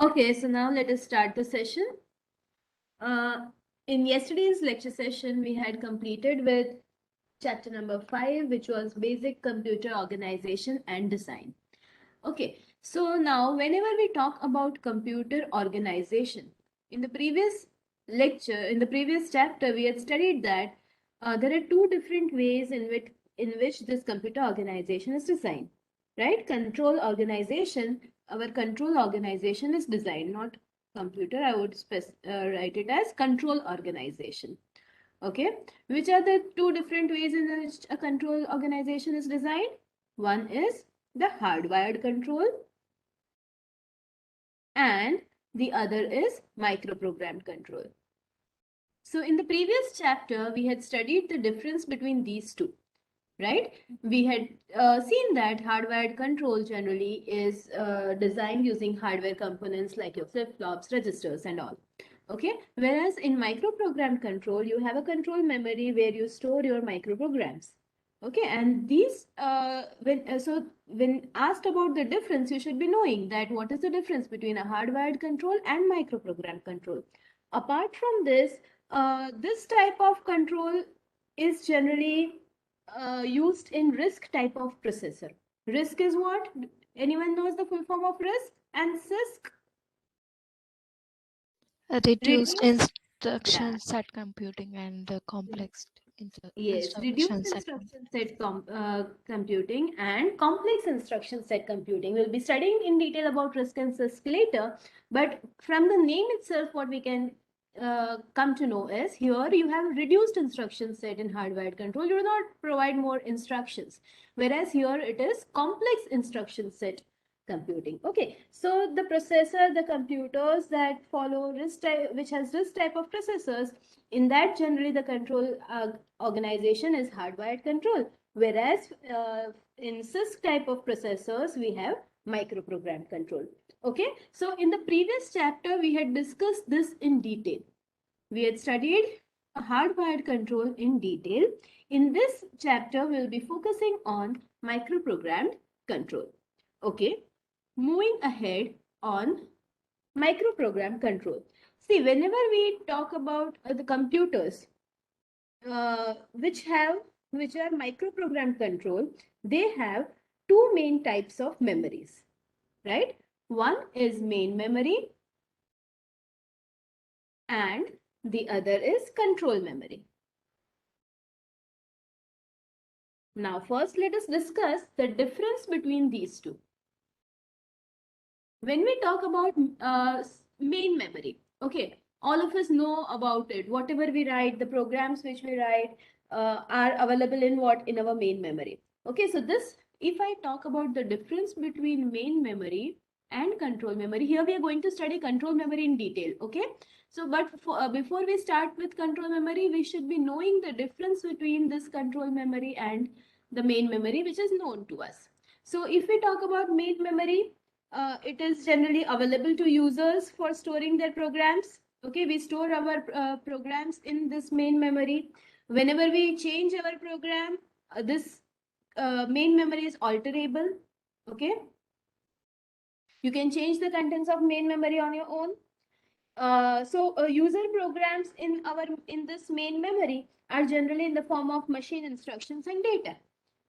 Okay, so now let us start the session. In yesterday's lecture session, we had completed with chapter number 5, which was basic computer organization and design. Okay, so now whenever we talk about computer organization, in the previous lecture, in the previous chapter, we had studied that there are two different ways in which this computer organization is designed, right? Our control organization is designed, not computer. I would write it as control organization. Okay, which are the two different ways in which a control organization is designed? One is the hardwired control and the other is microprogrammed control. So in the previous chapter, we had studied the difference between these two, right? We had seen that hardwired control generally is designed using hardware components like your flip-flops, registers and all. Okay, whereas in microprogrammed control, you have a control memory where you store your microprograms. Okay, and these when asked about the difference, you should be knowing that what is the difference between a hardwired control and microprogrammed control. Apart from this, this type of control is generally used in RISC type of processor. RISC is what? Anyone knows the full form of RISC? And CISC? Reduced Reduced, instruction set computing and complex yes, reduced instruction set computing and complex instruction set computing. We'll be studying in detail about RISC and CISC later, but from the name itself, what we can come to know is here you have reduced instruction set in hardwired control. You do not provide more instructions, whereas here it is complex instruction set computing. Okay, so the processor, the computers that follow RISC type, which has RISC type of processors, in that generally the control organization is hardwired control, whereas in CISC type of processors we have microprogrammed control. Okay, so in the previous chapter we had discussed this in detail. We had studied hardwired control in detail. In this chapter we'll be focusing on microprogrammed control. Okay, moving ahead on microprogram control. See, whenever we talk about the computers which are microprogram control, they have two main types of memories, right? One is main memory and the other is control memory. Now, first let us discuss the difference between these two. When we talk about main memory, okay, all of us know about it. Whatever we write, the programs which we write are available in what? In our main memory. Okay, so this, if I talk about the difference between main memory and control memory, here we are going to study control memory in detail. Okay, so but before we start with control memory, we should be knowing the difference between this control memory and the main memory, which is known to us. So if we talk about main memory, it is generally available to users for storing their programs. Okay, we store our programs in this main memory. Whenever we change our program, this main memory is alterable. Okay, you can change the contents of main memory on your own. User programs in this main memory are generally in the form of machine instructions and data.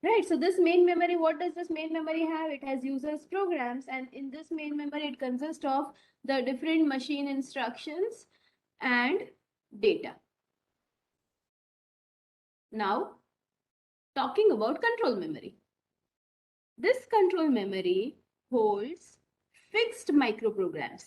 Right, so this main memory, what does this main memory have? It has users programs, and in this main memory it consists of the different machine instructions and data. Now, talking about control memory. This control memory holds fixed microprograms.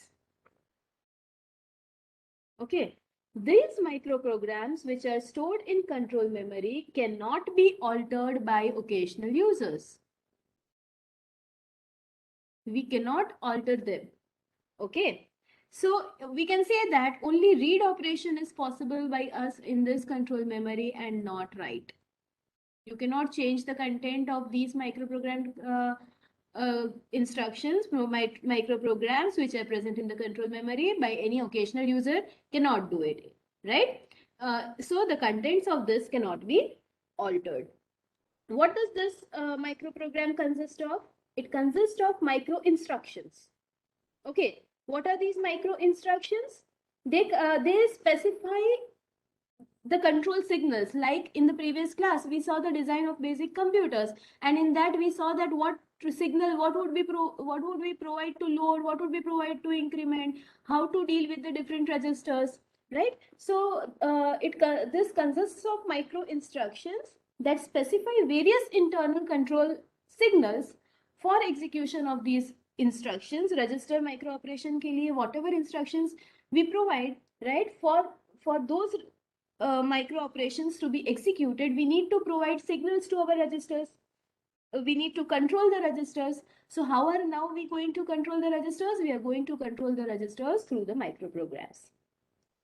Okay, these microprograms which are stored in control memory cannot be altered by occasional users. We cannot alter them. Okay, so we can say that only read operation is possible by us in this control memory and not write. You cannot change the content of these microprogrammed instructions from microprograms which are present in the control memory by any occasional user cannot do it, right? So the contents of this cannot be altered. What does this microprogram consist of? It consists of micro instructions. Okay, What are these micro instructions? They specify the control signals. Like in the previous class, we saw the design of basic computers, and in that we saw that what signal, what would we provide to load, what would we provide to increment, how to deal with the different registers, right? So this consists of micro instructions that specify various internal control signals for execution of these instructions. Register micro operation के लिए whatever instructions we provide, right, for those micro operations to be executed, we need to provide signals to our registers. We need to control the registers. So how are now we going to control the registers? We are going to control the registers through the microprograms.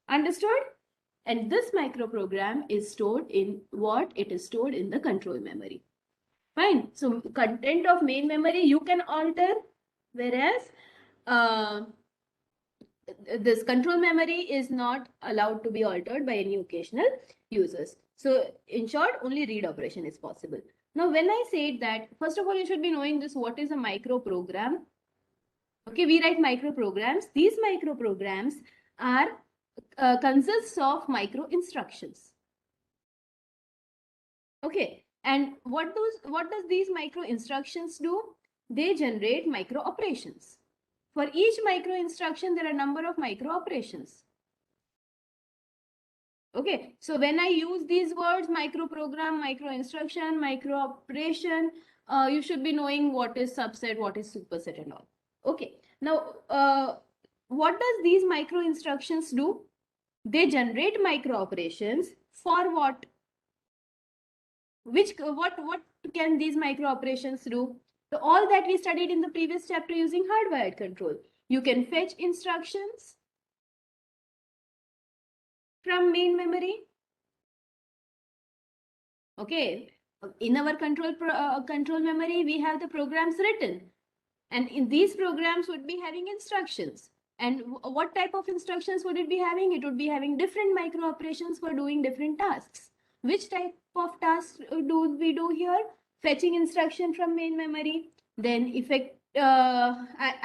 Understood? And this microprogram is stored in what? It is stored in the control memory. Fine. So content of main memory you can alter, whereas this control memory is not allowed to be altered by any occasional users. So in short, only read operation is possible. Now, when I said that, first of all, you should be knowing this, what is a microprogram? Okay, we write microprograms. These microprograms are consists of micro instructions. Okay, and what does these micro instructions do? They generate micro operations. For each micro instruction, there are a number of micro operations. Okay, so when I use these words, microprogram, micro instruction, micro operation, you should be knowing what is subset, what is superset and all. Okay, now what does these micro instructions do? They generate micro operations for what? What can these micro operations do? So all that we studied in the previous chapter using hardwired control. You can fetch instructions from main memory. Okay, in our control memory, we have the programs written, and in these programs would be having instructions. And what type of instructions would it be having? It would be having different micro operations for doing different tasks. Which type of tasks do we do here? Fetching instruction from main memory, then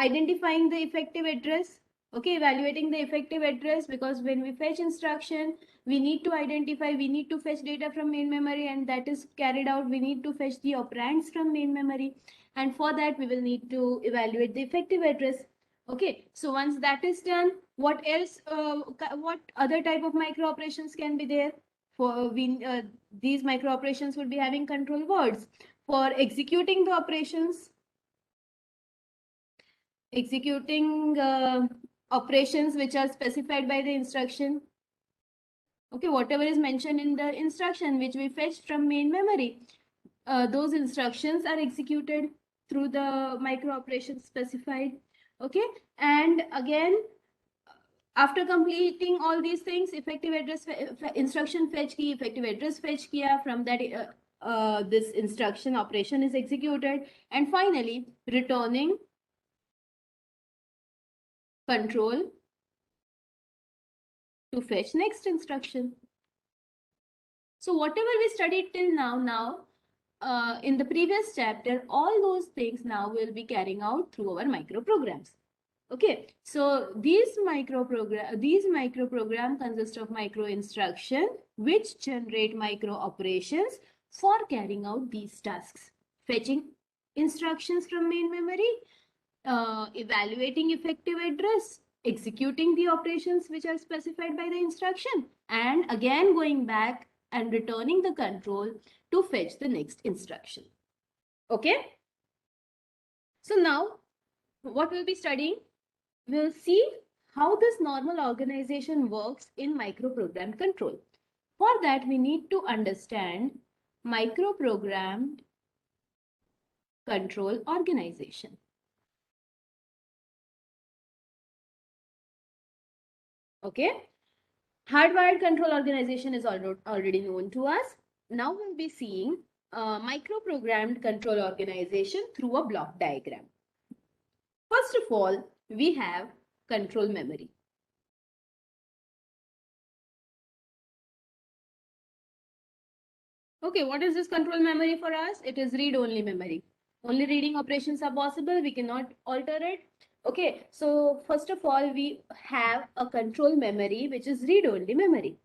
identifying the effective address. Okay, evaluating the effective address, because when we fetch instruction, we need to identify, we need to fetch data from main memory, and that is carried out. We need to fetch the operands from main memory, and for that we will need to evaluate the effective address. Okay, so once that is done, what else, what other type of micro operations can be there? For these micro operations would be having control words for executing the operations, operations which are specified by the instruction. Okay, whatever is mentioned in the instruction which we fetched from main memory, those instructions are executed through the micro operations specified. Okay, and again, after completing all these things, effective address instruction fetch key, effective address fetch kiya, from that this instruction operation is executed, and finally returning control to fetch next instruction. So whatever we studied till now, in the previous chapter, all those things now will be carrying out through our microprograms. Okay, so these microprogram consist of micro instruction which generate micro operations for carrying out these tasks: fetching instructions from main memory, evaluating effective address, executing the operations which are specified by the instruction, and again going back and returning the control to fetch the next instruction. Okay, so now what we'll be studying, we'll see how this normal organization works in microprogrammed control. For that, we need to understand microprogrammed control organization. Okay, hardwired control organization is already known to us. Now we'll be seeing microprogrammed control organization through a block diagram. First of all, we have control memory. Okay, what is this control memory for us? It is read-only memory. Only reading operations are possible. We cannot alter it. Okay, so first of all, we have a control memory, which is read-only memory.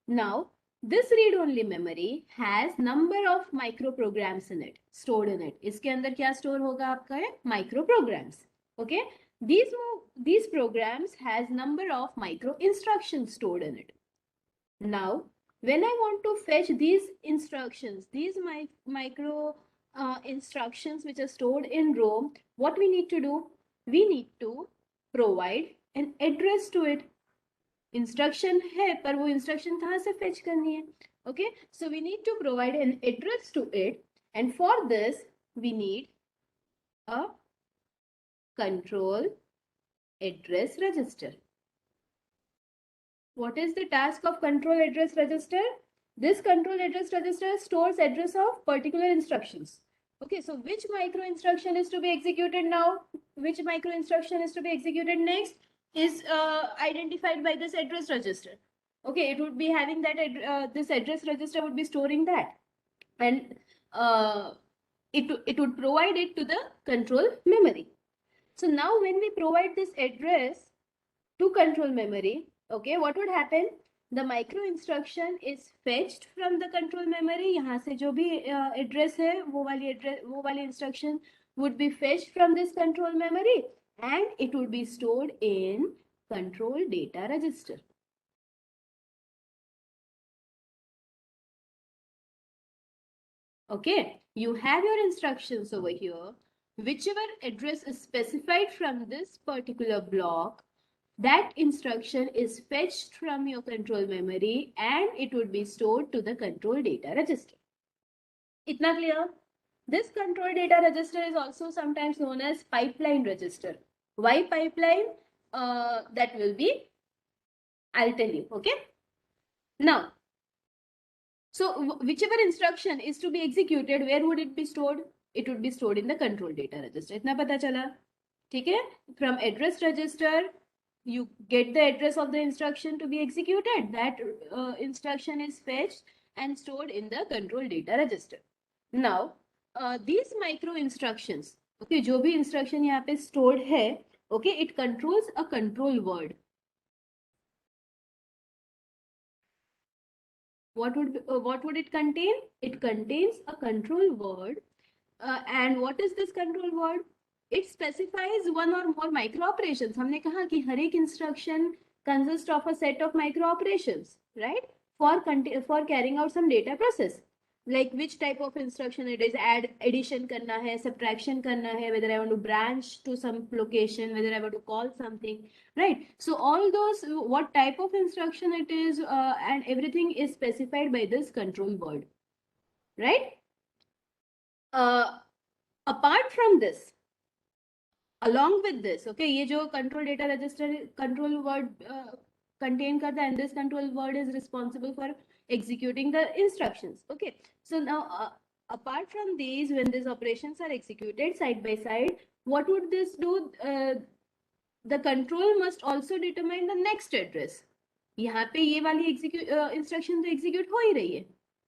Now, this read-only memory has number of microprograms in it, stored in it. इसके अंदर क्या store होगा आपका है? Microprograms. Okay, these programs has number of micro instructions stored in it. Now, when I want to fetch these instructions, these micro instructions which are stored in ROM, what we need to do? We need to provide an address to it. Instruction है पर वो instruction कहाँ से fetch करनी है? Okay, so we need to provide an address to it, and for this we need a control address register. What is the task of control address register? This control address register stores address of particular instructions. Okay, so which micro instruction is to be executed now? Which micro instruction is to be executed next is identified by this address register. Okay, it would be having that this address register would be storing that, and it would provide it to the control memory. So now when we provide this address to control memory, okay, what would happen? The micro instruction is fetched from the control memory. यहाँ से जो भी address है वो वाली instruction would be fetched from this control memory, and it would be stored in control data register. Okay, you have your instructions over here. Whichever address is specified from this particular block, that instruction is fetched from your control memory and it would be stored to the control data register. Itna clear? This control data register is also sometimes known as pipeline register. Why pipeline? That will be, I'll tell you, okay? Now, so whichever instruction is to be executed, where would it be stored? It would be stored in the control data register. इतना पता चला? ठीक है? From address register, you get the address of the instruction to be executed. That instruction is fetched and stored in the control data register. Now, these micro instructions, okay, जो भी instruction यहाँ पे stored है, okay, it controls a control word. What would it contain? It contains a control word, and what is this control word? It specifies one or more micro operations. हमने कहा कि हर एक instruction consists of a set of micro operations, right? For carrying out some data process. Like which type of instruction it is, addition करना है, subtraction करना है, whether I want to branch to some location, whether I want to call something, right? So all those, what type of instruction it is, and everything is specified by this control word, right? Apart from this, along with this, okay, ये जो control data register control word contain करता है, and this control word is responsible for executing the instructions. Okay, so now apart from these, when these operations are executed side by side, what would this do? The control must also determine the next address. यहाँ पे ये वाली instruction तो execute हो ही रही है,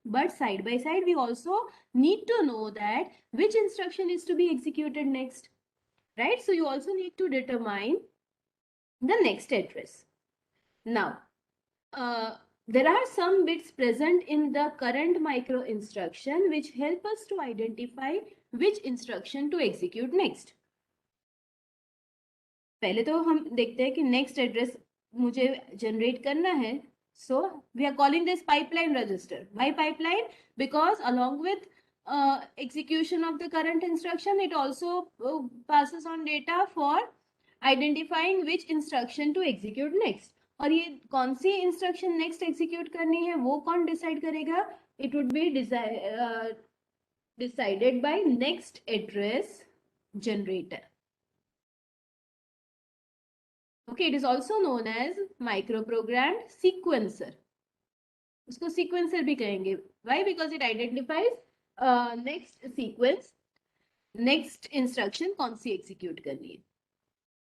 but side by side we also need to know that which instruction is to be executed next, right? So you also need to determine the next address. Now, there are some bits present in the current micro instruction which help us to identify which instruction to execute next. पहले तो हम देखते हैं कि next address मुझे generate करना है. So we are calling this pipeline register. Why pipeline? Because along with execution of the current instruction, it also passes on data for identifying which instruction to execute next. और ये कौन सी instruction next execute करनी है वो कौन decide करेगा? It would be decided by next address generator. Okay, it is also known as microprogrammed sequencer. उसको sequencer भी कहेंगे. Why? Because it identifies next sequence, next instruction कौन सी execute करनी है.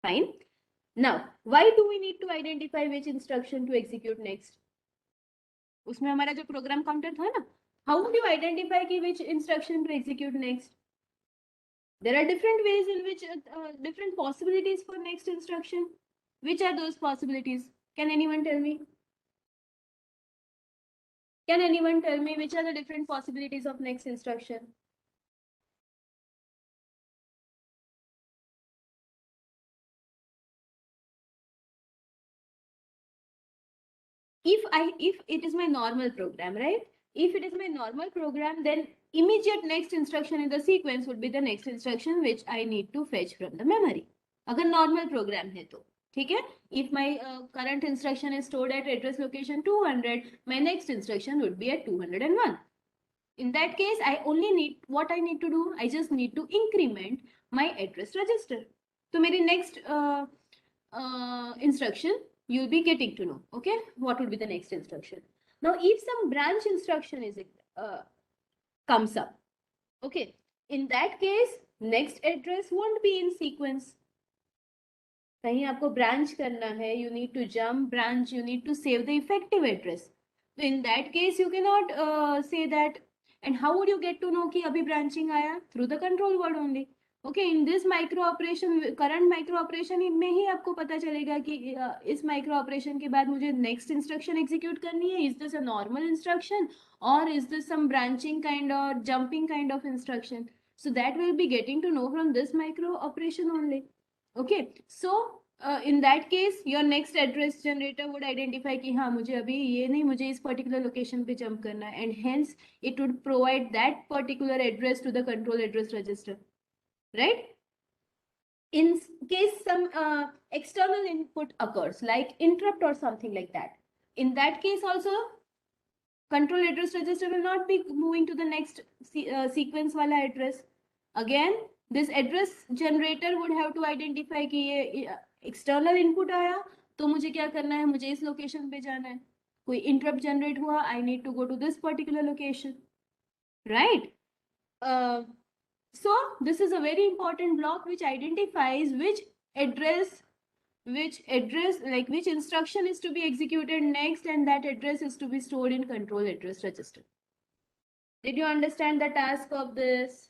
Fine. Now, why do we need to identify which instruction to execute next? उसमें हमारा जो program counter था ना, how would you identify कि which instruction to execute next? There are different ways in which different possibilities for next instruction. Which are those possibilities? Can anyone tell me? Can anyone tell me which are the different possibilities of next instruction? If it is my normal program, right? If it is my normal program, then immediate next instruction in the sequence would be the next instruction which I need to fetch from the memory. अगर normal program है तो ठीक है. If my current instruction is stored at address location 200, my next instruction would be at 201. In that case, I only need what I need to do. I just need to increment my address register. So मेरी next instruction you'll be getting to know. Okay, what would be the next instruction? Now, if some branch instruction is comes up, okay, in that case, next address won't be in sequence. कहीं आपको branch करना है, you need to jump branch, you need to save the effective address. So in that case, you cannot say that. And how would you get to know कि अभी branching आया? Through the control word only. Okay, in this micro operation, current micro operation में ही आपको पता चलेगा कि इस micro operation के बाद मुझे next instruction execute करनी है. Is this a normal instruction or is this some branching kind or jumping kind of instruction? So that will be getting to know from this micro operation only. Okay, so in that case your next address generator would identify कि हाँ मुझे अभी ये नहीं, मुझे इस particular location पे jump करना है, and hence it would provide that particular address to the control address register, right? In case some external input occurs like interrupt or something like that, in that case also control address register will not be moving to the next sequence wala address. Again, this address generator would have to identify कि ये external input आया तो मुझे क्या करना है, मुझे इस location पे जाना है. कोई interrupt generate हुआ, I need to go to this particular location, right? So this is a very important block which identifies which address like which instruction is to be executed next, and that address is to be stored in control address register. Did you understand the task of this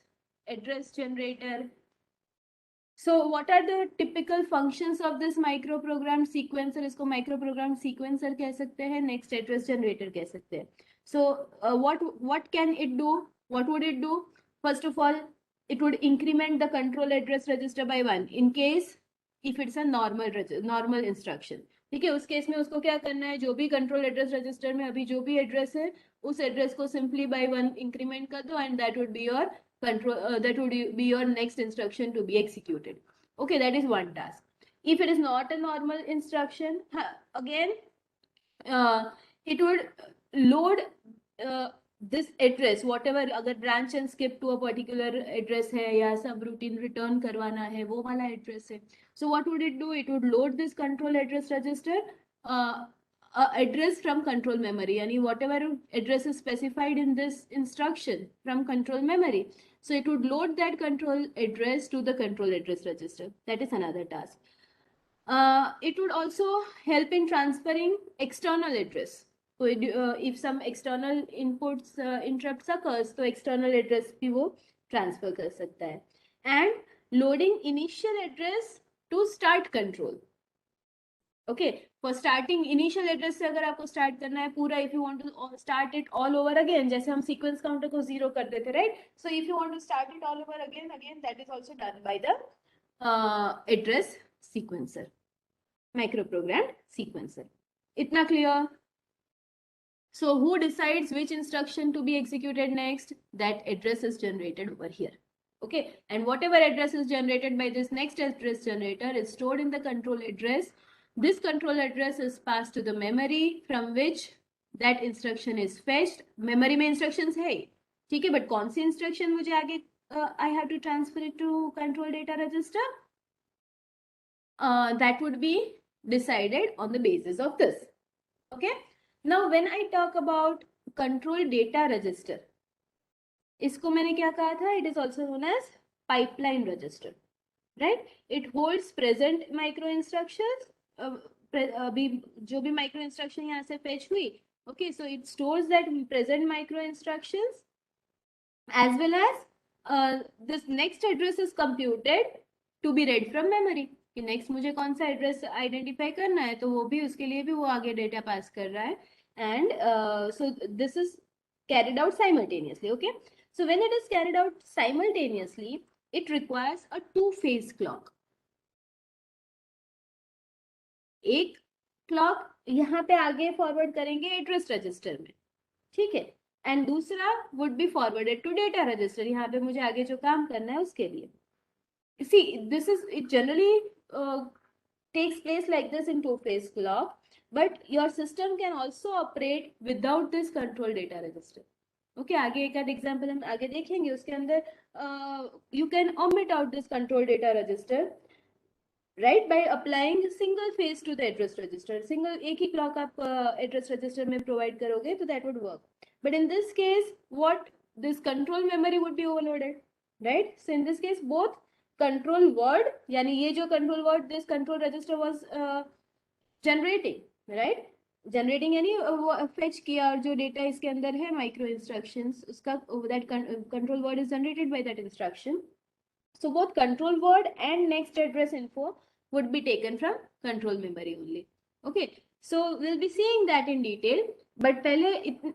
address generator? So what are the typical functions of this microprogrammed sequencer? इसको microprogrammed sequencer कह सकते हैं, next address generator कह सकते हैं. So what can it do? What would it do? First of all, it would increment the control address register by 1 in case if it's a normal instruction. ठीक है, उस case में उसको क्या करना है, जो भी कंट्रोल एड्रेस रजिस्टर में अभी जो भी एड्रेस है उस एड्रेस को सिंपली बाय 1 इंक्रीमेंट कर दो, and that would be your control that would be your next instruction to be executed. Okay, that is one task. If it is not a normal instruction, again it would load this address, whatever, अगर branch and skip to a particular address है या subroutine return करवाना है वो वाला address है. So what would it do? It would load this control address register address from control memory, yani whatever address is specified in this instruction from control memory. So it would load that control address to the control address register. That is another task. It would also help in transferring external address. So if some external inputs interrupts occurs, तो external address भी वो transfer कर सकता है. And loading initial address to start control. Okay, for starting initial address से अगर आपको start करना है पूरा, if you want to start it all over again, जैसे हम sequence counter को 0 कर देते, right? So if you want to start it all over again, that is also done by the address sequencer, microprogrammed sequencer. इतना clear? So who decides which instruction to be executed next? That address is generated over here. Okay, and whatever address is generated by this next address generator is stored in the control address. This control address is passed to the memory from which that instruction is fetched. Memory में instructions है, ठीक है, but कौन सी instruction मुझे आगे I have to transfer it to control data register? That would be decided on the basis of this. Okay, now when I talk about control data register, इसको मैंने क्या कहा था? It is also known as pipeline register, right? It holds present micro instructions. अभी जो भी micro instruction यहाँ से fetch हुई, okay, so it stores that present micro instructions as well as this next address is computed to be read from memory. कि next मुझे कौन सा एड्रेस आइडेंटिफाई करना है, तो वो भी उसके लिए भी वो आगे डेटा पास कर रहा है. And so this is carried out simultaneously. Okay, so when it is carried out simultaneously, it requires a two-phase clock. एक क्लॉक यहाँ पे आगे फॉरवर्ड करेंगे एड्रेस रजिस्टर में, ठीक है, एंड दूसरा would be forwarded to data register. यहाँ पे मुझे आगे जो काम करना है उसके लिए. See, this is, it generally takes place like this in two-phase clock, but your system can also operate without this control data register. Okay, आगे एक आध एग्जाम्पल हम आगे देखेंगे. उसके अंदर you can omit out this control data register, right, by applying single phase to the address register. Single एक ही clock आप address register में provide करोगे तो that would work. But in this case, what, this control memory would be overloaded, right? So in this case, both control word, यानी ये जो control word this control register was generating, right? Generating यानी fetch किया, और जो data इसके अंदर है micro instructions, उसका that control word is generated by that instruction. So both control word and next address info would be taken from control memory only. Okay, so we'll be seeing that in detail. But पहले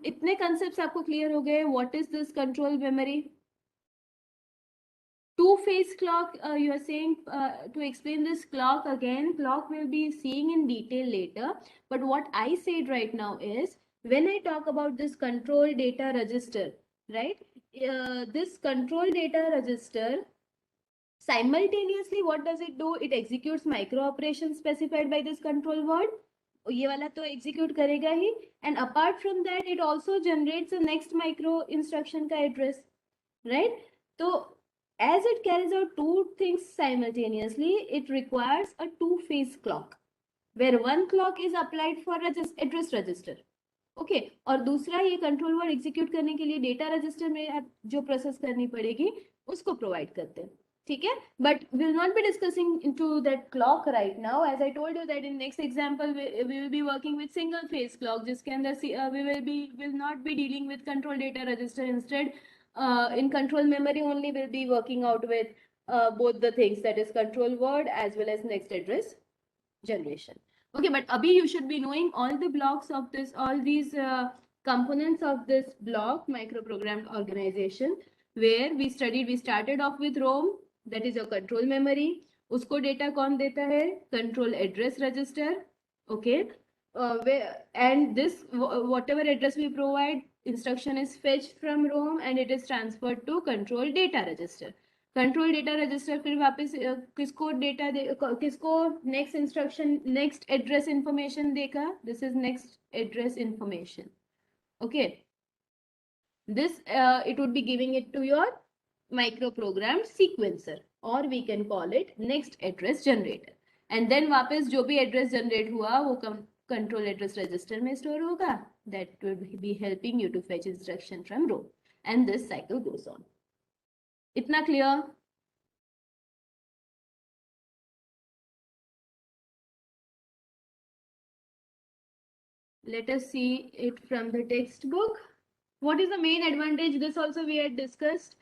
इतने concepts आपको clear हो गए. What is this control memory? Two-phase clock, you are saying, to explain this clock again, clock will be seeing in detail later. But what I said right now is, when I talk about this control data register, right? This control data register, simultaneously, what does it do? It executes micro operations specified by this control word. ये वाला तो execute करेगा ही. And apart from that, it also generates the next micro instruction का address, right? So as it carries out two things simultaneously, it requires a two-phase clock, where one clock is applied for address register. Okay, और दूसरा ये control word execute करने के लिए data register में जो process करनी पड़ेगी उसको provide करते हैं. ठीक है, but we will not be discussing into that clock right now. As I told you that in next example we will be working with single phase clock, जिसके अंदर we will not be dealing with control data register. Instead, in control memory only we'll be working out with both the things, that is control word as well as next address generation. Okay, but abhi you should be knowing all the blocks of this, all these components of this block microprogrammed organization, where we started off with ROM, that is your control memory. उसको data कौन देता है? Control address register. Okay, and this whatever address we provide, instruction is fetched from ROM and it is transferred to control data register. Control data register फिर वापस किसको data किसको next instruction next address information देगा? This is next address information. Okay, this it would be giving it to your microprogrammed sequencer, or we can call it next address generator. And then वापस जो भी address generate हुआ वो control address register में store होगा. That would be helping you to fetch instruction from row, and this cycle goes on. इतना clear? Let us see it from the textbook. What is the main advantage? This also we had discussed.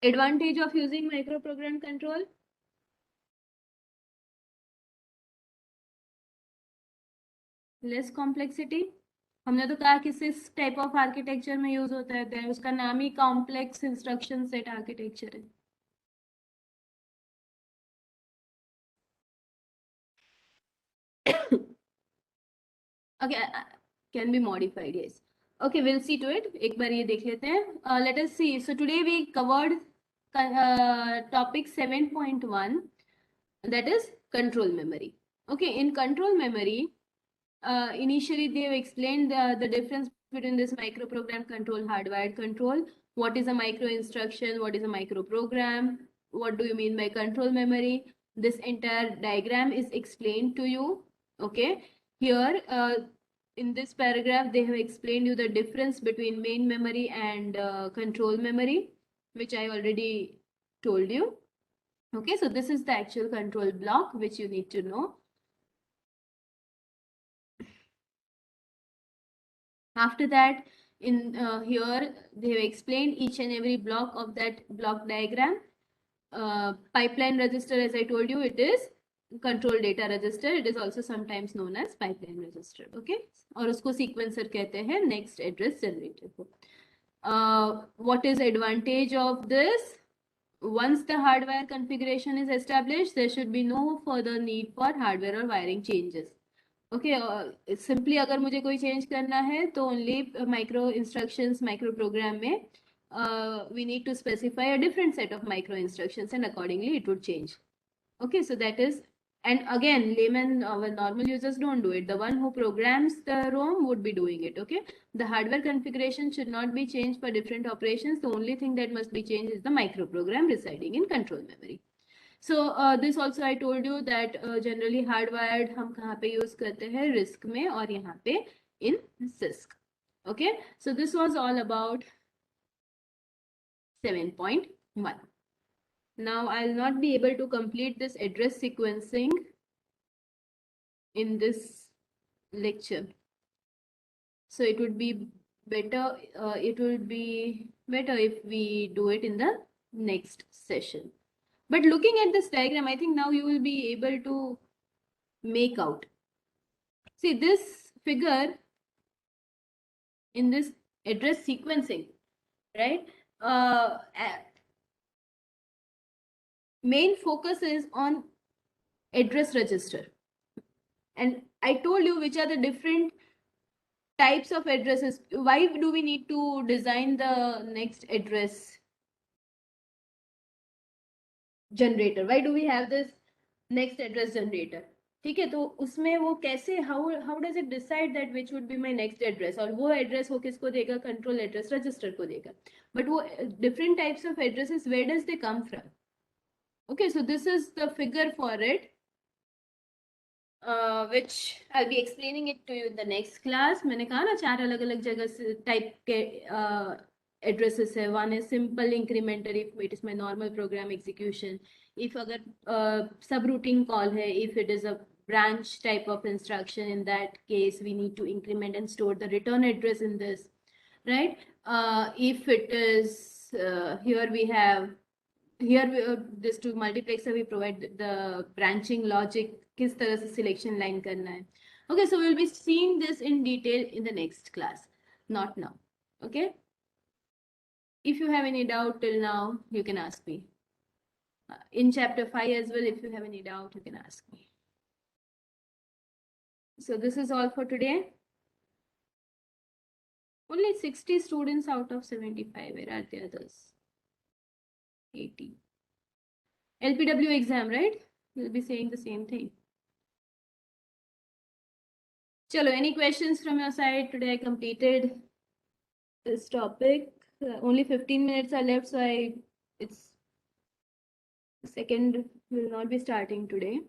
Advantage of using microprogram control. Less complexity. हमने तो कहा कि किस type of architecture में use होता है, उसका नाम ही कॉम्प्लेक्स इंस्ट्रक्शन सेट आर्किटेक्चर है. Okay, can be modified, yes. Okay, we'll see to it. एक बार ये देख लेते हैं. Let us see. So today we covered topic 7.1, that is control memory. Okay, in control memory, initially they have explained the difference between this microprogram control, hardwired control. What is a micro instruction? What is a microprogram? What do you mean by control memory? This entire diagram is explained to you. Okay, here in this paragraph they have explained you the difference between main memory and control memory, which I already told you. Okay, so this is the actual control block which you need to know. After that, In here, they have explained each and every block of that block diagram. Pipeline register, as I told you, it is control data register. It is also sometimes known as pipeline register. Okay, और उसको sequencer कहते हैं next address generator को. What is advantage of this? Once the hardware configuration is established, there should be no further need for hardware or wiring changes. Okay simply अगर मुझे कोई change करना है तो only micro instructions micro program में we need to specify a different set of micro instructions and accordingly it would change. Okay, so that is, and again, layman normal users don't do it. The one who programs the ROM would be doing it. Okay, the hardware configuration should not be changed for different operations. The only thing that must be changed is the microprogram residing in control memory. So this also I told you that generally hardwired हम कहाँ पे use करते हैं RISC में और यहाँ पे in CISC. Okay, so this was all about 7.1. Now I'll not be able to complete this address sequencing in this lecture. So it would be better. It would be better if we do it in the next session. But looking at this diagram, I think now you will be able to make out. See this figure in this address sequencing, right? Main focus is on address register. And I told you which are the different types of addresses. Why do we need to design the next address generator? Why do we have this next address generator? ठीक है, तो उसमें वो कैसे how does it decide that which would be my next address? और वो address वो किसको देगा? Control address register को देगा. But वो different types of addresses, where does they come from? Okay, so this is the figure for it, which I'll be explaining it to you in the next class. मैंने कहा ना 4 अलग-अलग जगह से type के addresses है. One is simple incremental, if it is my normal program execution. If अगर subroutine call है, if it is a branch type of instruction, in that case we need to increment and store the return address in this, right? If it is here we have this to multiplexer we provide the branching logic, किस तरह से selection line करना है. Okay, so we'll be seeing this in detail in the next class, not now. Okay, if you have any doubt till now, you can ask me. In chapter 5 as well, if you have any doubt, you can ask me. So this is all for today. Only 60 students out of 75. Where are the others? 80. LPW exam, right? We'll be saying the same thing. Chalo, any questions from your side? Today I completed this topic. Only 15 minutes are left, so it's second will not be starting today.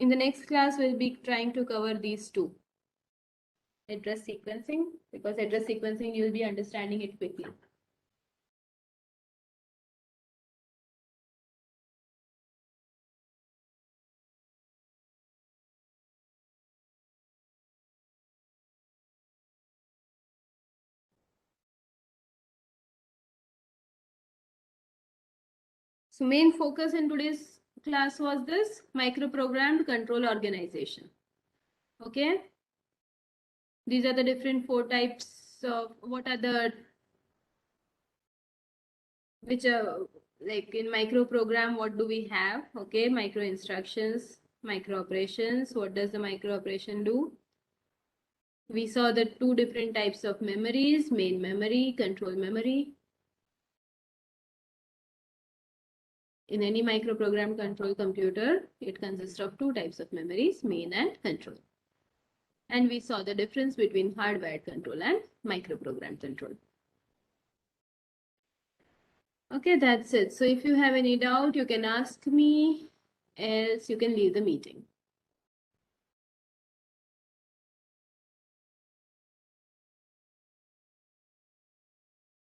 In the next class, we'll be trying to cover these two. Address sequencing, because address sequencing, you'll be understanding it quickly. So main focus in today's class was this microprogrammed control organization. Okay. These are the different 4 types of what are the, which are like in microprogram, what do we have? Okay, micro instructions, micro operations. What does the micro operation do? We saw the 2 different types of memories, main memory, control memory. In any microprogram control computer, it consists of 2 types of memories, main and control. And we saw the difference between hardwired control and microprogram control. Okay, that's it. So if you have any doubt, you can ask me, else you can leave the meeting.